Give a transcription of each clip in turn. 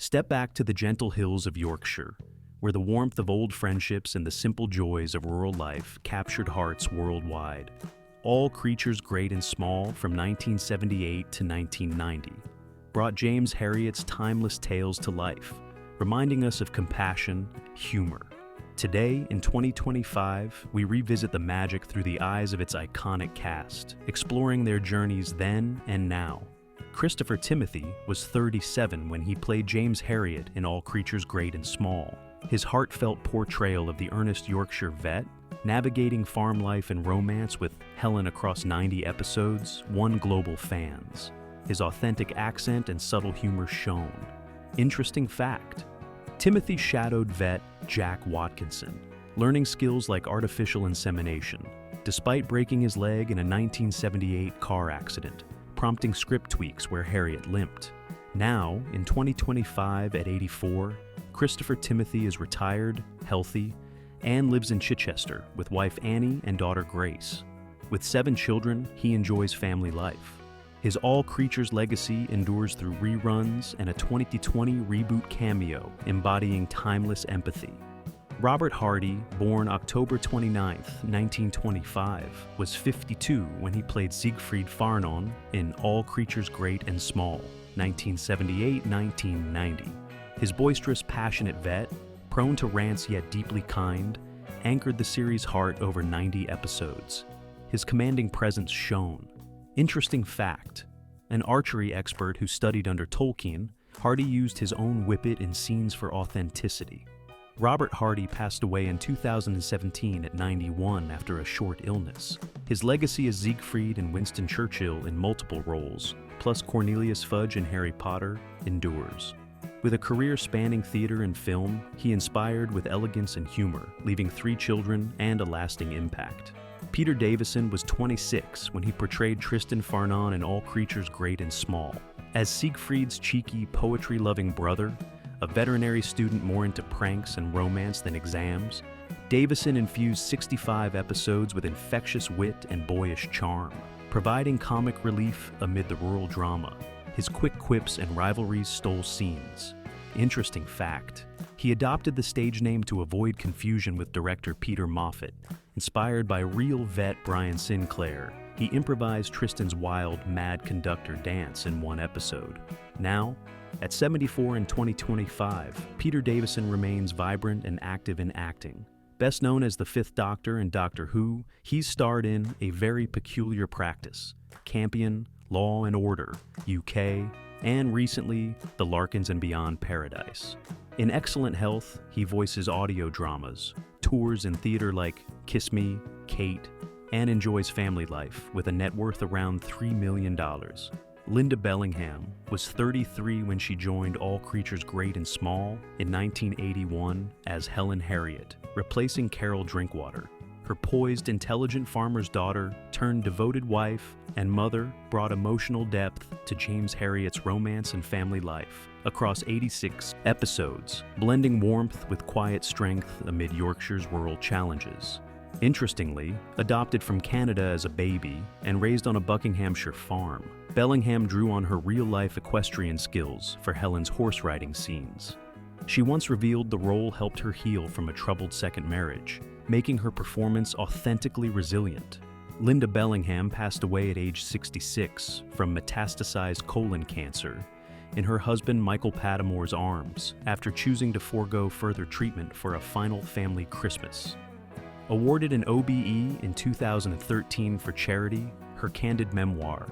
Step back to the gentle hills of Yorkshire, where the warmth of old friendships and the simple joys of rural life captured hearts worldwide. All Creatures Great and Small from 1978 to 1990 brought James Herriot's timeless tales to life, reminding us of compassion, humor. Today, in 2025, we revisit the magic through the eyes of its iconic cast, exploring their journeys then and now. Christopher Timothy was 37 when he played James Herriot in All Creatures Great and Small. His heartfelt portrayal of the earnest Yorkshire vet, navigating farm life and romance with Helen across 90 episodes, won global fans. His authentic accent and subtle humor shone. Interesting fact: Timothy shadowed vet Jack Watkinson, learning skills like artificial insemination, despite breaking his leg in a 1978 car accident, prompting script tweaks where Herriot limped. Now, in 2025 at 84, Christopher Timothy is retired, healthy, and lives in Chichester with wife Annie and daughter Grace. With 7 children, he enjoys family life. His All Creatures legacy endures through reruns and a 2020 reboot cameo embodying timeless empathy. Robert Hardy, born October 29, 1925, was 52 when he played Siegfried Farnon in All Creatures Great and Small, 1978-1990. His boisterous, passionate vet, prone to rants yet deeply kind, anchored the series' heart over 90 episodes. His commanding presence shone. Interesting fact: an archery expert who studied under Tolkien, Hardy used his own whippet in scenes for authenticity. Robert Hardy passed away in 2017 at 91 after a short illness. His legacy as Siegfried and Winston Churchill in multiple roles, plus Cornelius Fudge in Harry Potter, endures. With a career spanning theater and film, he inspired with elegance and humor, leaving 3 children and a lasting impact. Peter Davison was 26 when he portrayed Tristan Farnon in All Creatures Great and Small. As Siegfried's cheeky, poetry-loving brother, a veterinary student more into pranks and romance than exams, Davison infused 65 episodes with infectious wit and boyish charm, providing comic relief amid the rural drama. His quick quips and rivalries stole scenes. Interesting fact: he adopted the stage name to avoid confusion with director Peter Moffat. Inspired by real vet Brian Sinclair, he improvised Tristan's wild, mad conductor dance in one episode. Now, at 74 in 2025, Peter Davison remains vibrant and active in acting. Best known as the Fifth Doctor in Doctor Who, he's starred in A Very Peculiar Practice, Campion, Law and Order, UK, and recently, The Larkins and Beyond Paradise. In excellent health, he voices audio dramas, tours in theater like Kiss Me, Kate, and enjoys family life with a net worth around $3 million. Lynda Bellingham was 33 when she joined All Creatures Great and Small in 1981 as Helen Herriot, replacing Carol Drinkwater. Her poised, intelligent farmer's daughter turned devoted wife and mother brought emotional depth to James Herriot's romance and family life across 86 episodes, blending warmth with quiet strength amid Yorkshire's rural challenges. Interestingly, adopted from Canada as a baby and raised on a Buckinghamshire farm, Bellingham drew on her real-life equestrian skills for Helen's horse riding scenes. She once revealed the role helped her heal from a troubled second marriage, making her performance authentically resilient. Lynda Bellingham passed away at age 66 from metastasized colon cancer in her husband Michael Pattamore's arms after choosing to forego further treatment for a final family Christmas. Awarded an OBE in 2013 for charity, her candid memoir,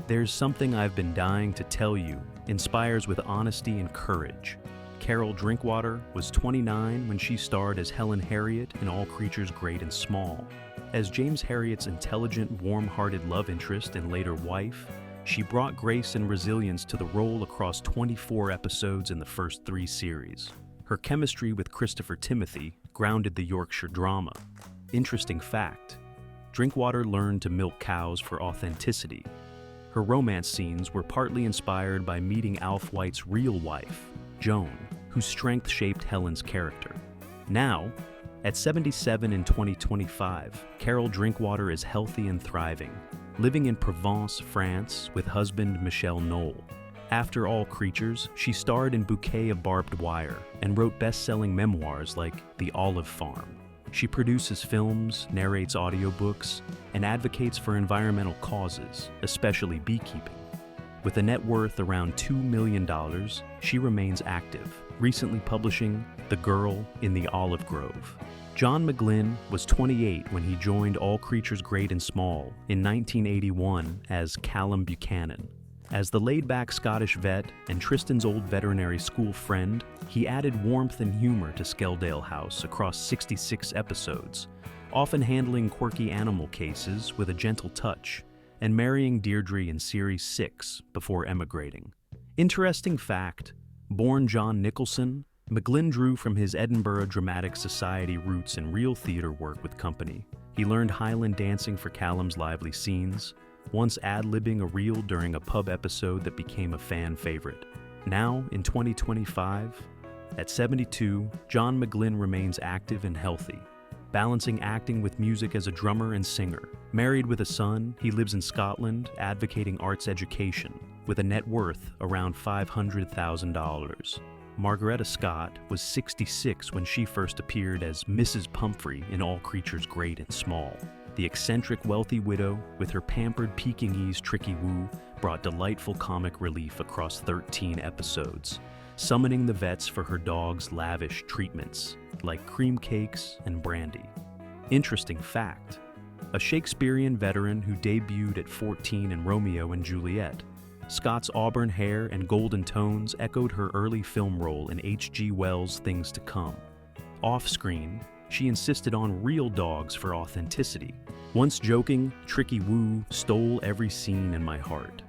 There's Something I've Been Dying to Tell You, inspires with honesty and courage. Carol Drinkwater was 29 when she starred as Helen Herriot in All Creatures Great and Small. As James Herriot's intelligent, warm-hearted love interest and later wife, she brought grace and resilience to the role across 24 episodes in the first 3 series. Her chemistry with Christopher Timothy grounded the Yorkshire drama. Interesting fact: Drinkwater learned to milk cows for authenticity. Her romance scenes were partly inspired by meeting Alf White's real wife, Joan, whose strength shaped Helen's character. Now, at 77 in 2025, Carol Drinkwater is healthy and thriving, living in Provence, France, with husband Michel Knoll. After All Creatures, she starred in Bouquet of Barbed Wire and wrote best-selling memoirs like The Olive Farm. She produces films, narrates audiobooks, and advocates for environmental causes, especially beekeeping. With a net worth around $2 million, she remains active, recently publishing The Girl in the Olive Grove. John McGlynn was 28 when he joined All Creatures Great and Small in 1981 as Callum Buchanan. As the laid-back Scottish vet and Tristan's old veterinary school friend, he added warmth and humor to Skelldale House across 66 episodes, often handling quirky animal cases with a gentle touch, and marrying Deirdre in Series 6 before emigrating. Interesting fact, born John Nicholson, McGlynn drew from his Edinburgh Dramatic Society roots in real theater work with company. He learned Highland dancing for Callum's lively scenes, once ad-libbing a reel during a pub episode that became a fan favorite. Now, in 2025, at 72, John McGlynn remains active and healthy, balancing acting with music as a drummer and singer. Married with a son, he lives in Scotland, advocating arts education, with a net worth around $500,000. Margaretta Scott was 66 when she first appeared as Mrs. Pumphrey in All Creatures Great and Small. The eccentric wealthy widow, with her pampered Pekingese Tricky Woo, brought delightful comic relief across 13 episodes, summoning the vets for her dog's lavish treatments, like cream cakes and brandy. Interesting fact, a Shakespearean veteran who debuted at 14 in Romeo and Juliet. Scott's auburn hair and golden tones echoed her early film role in H.G. Wells' Things to Come. Off-screen, she insisted on real dogs for authenticity. Once joking, Tricky Woo stole every scene in my heart.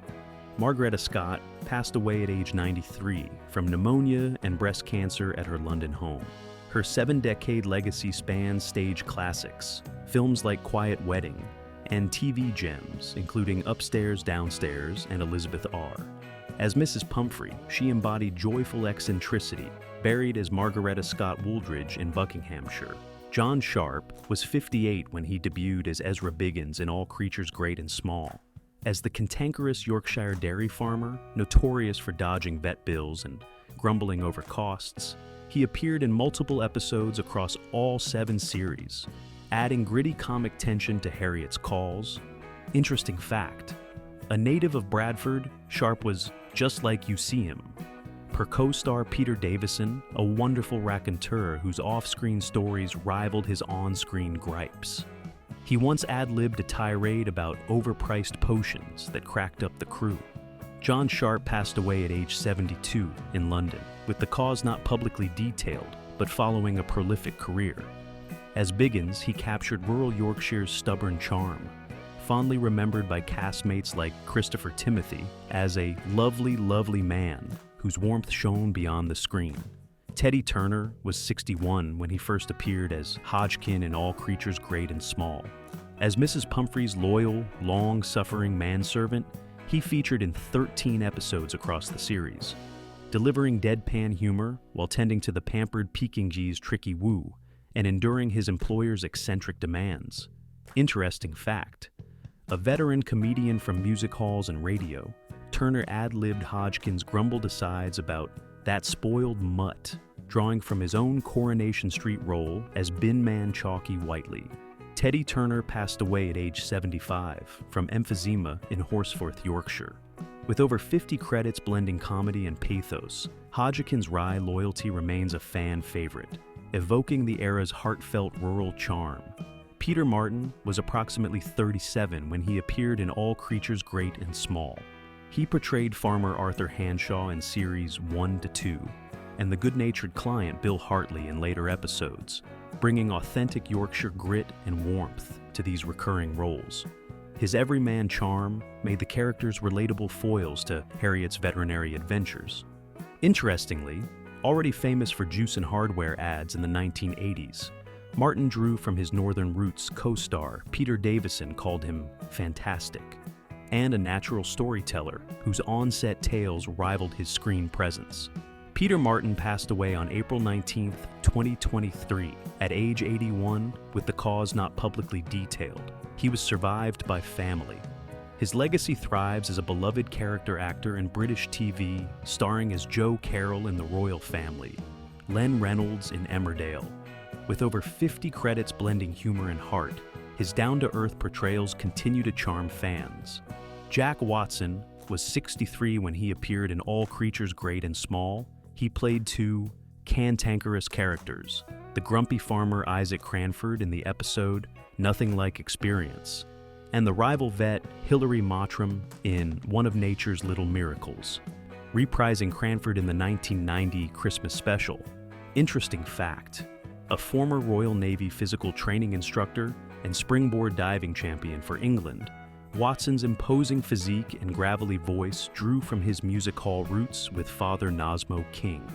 Margaretta Scott passed away at age 93 from pneumonia and breast cancer at her London home. Her 7-decade legacy spans stage classics, films like Quiet Wedding, and TV gems, including Upstairs, Downstairs, and Elizabeth R. As Mrs. Pumphrey, she embodied joyful eccentricity, buried as Margaretta Scott Wooldridge in Buckinghamshire. John Sharp was 58 when he debuted as Ezra Biggins in All Creatures Great and Small. As the cantankerous Yorkshire dairy farmer, notorious for dodging vet bills and grumbling over costs, he appeared in multiple episodes across all 7 series, adding gritty comic tension to Harriet's calls. Interesting fact, a native of Bradford, Sharp was just like you see him. Per co-star Peter Davison, a wonderful raconteur whose off-screen stories rivaled his on-screen gripes. He once ad-libbed a tirade about overpriced potions that cracked up the crew. John Sharp passed away at age 72 in London, with the cause not publicly detailed, but following a prolific career. As Biggins, he captured rural Yorkshire's stubborn charm, fondly remembered by castmates like Christopher Timothy as a lovely, lovely man whose warmth shone beyond the screen. Teddy Turner was 61 when he first appeared as Hodgkin in All Creatures Great and Small. As Mrs. Pumphrey's loyal, long-suffering manservant, he featured in 13 episodes across the series, delivering deadpan humor while tending to the pampered Pekingese Tricky Woo and enduring his employer's eccentric demands. Interesting fact, a veteran comedian from music halls and radio, Turner ad-libbed Hodgkin's grumbled asides about that spoiled mutt, drawing from his own Coronation Street role as Binman Chalky Whiteley. Teddy Turner passed away at age 75 from emphysema in Horsforth, Yorkshire. With over 50 credits blending comedy and pathos, Hodgkin's wry loyalty remains a fan favorite, evoking the era's heartfelt rural charm. Peter Martin was approximately 37 when he appeared in All Creatures Great and Small. He portrayed farmer Arthur Hanshaw in series 1 to 2, and the good-natured client Bill Hartley in later episodes, bringing authentic Yorkshire grit and warmth to these recurring roles. His everyman charm made the characters relatable foils to Harriet's veterinary adventures. Interestingly, already famous for juice and hardware ads in the 1980s, Martin drew from his Northern Roots co-star Peter Davison called him fantastic, and a natural storyteller whose on-set tales rivaled his screen presence. Peter Martin passed away on April 19, 2023, at age 81, with the cause not publicly detailed. He was survived by family. His legacy thrives as a beloved character actor in British TV, starring as Joe Carroll in The Royal Family, Len Reynolds in Emmerdale. With over 50 credits blending humor and heart, his down-to-earth portrayals continue to charm fans. Jack Watson was 63 when he appeared in All Creatures Great and Small. He played two cantankerous characters, the grumpy farmer Isaac Cranford in the episode Nothing Like Experience, and the rival vet Hilary Mottram in One of Nature's Little Miracles, reprising Cranford in the 1990 Christmas special. Interesting fact, a former Royal Navy physical training instructor and springboard diving champion for England, Watson's imposing physique and gravelly voice drew from his music hall roots with Father Nosmo King.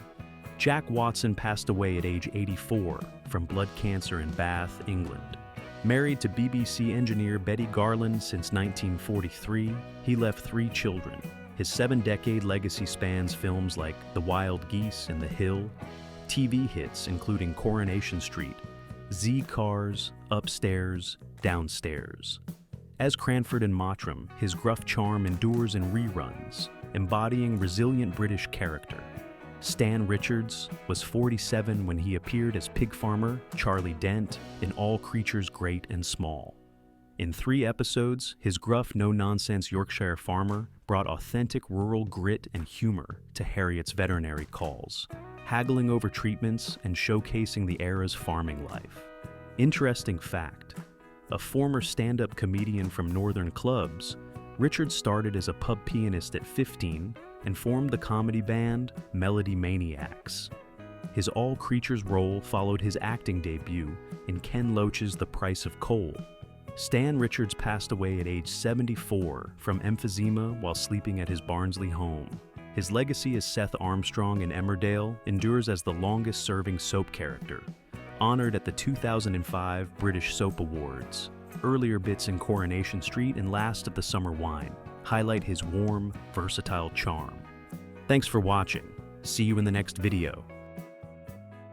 Jack Watson passed away at age 84 from blood cancer in Bath, England. Married to BBC engineer Betty Garland since 1943, he left 3 children. His 7-decade legacy spans films like The Wild Geese and The Hill, TV hits including Coronation Street, Z Cars, Upstairs, Downstairs. As Cranford and Mottram, his gruff charm endures in reruns, embodying resilient British character. Stan Richards was 47 when he appeared as pig farmer Charlie Dent in All Creatures Great and Small. In 3 episodes, his gruff, no-nonsense Yorkshire farmer brought authentic rural grit and humor to Harriet's veterinary calls, haggling over treatments and showcasing the era's farming life. Interesting fact, a former stand-up comedian from northern clubs, Richards started as a pub pianist at 15 and formed the comedy band Melody Maniacs. His All Creatures role followed his acting debut in Ken Loach's The Price of Coal. Stan Richards passed away at age 74 from emphysema while sleeping at his Barnsley home. His legacy as Seth Armstrong in Emmerdale endures as the longest-serving soap character, honored at the 2005 British Soap Awards. Earlier bits in Coronation Street and Last of the Summer Wine highlight his warm, versatile charm. Thanks for watching. See you in the next video.